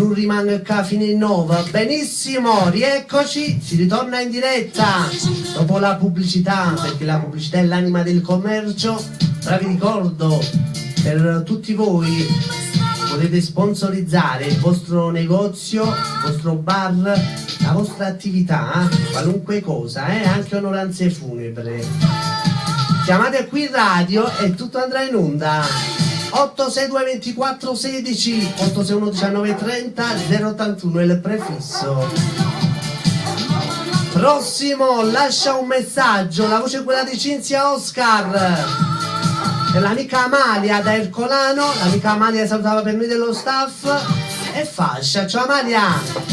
non rimanca fino in 9. Benissimo, rieccoci, si ritorna in diretta dopo la pubblicità, perché la pubblicità è l'anima del commercio. Ora vi ricordo, per tutti voi potete sponsorizzare il vostro negozio, il vostro bar, la vostra attività, qualunque cosa, anche onoranze funebri. Chiamate qui in radio e tutto andrà in onda. 862 24 16 861 19 30 081 è il prefisso. Prossimo, lascia un messaggio, la voce è quella di Cinzia Oscar e l'amica Amalia da Ercolano. L'amica Amalia salutava per noi dello staff e fascia. Ciao Amalia.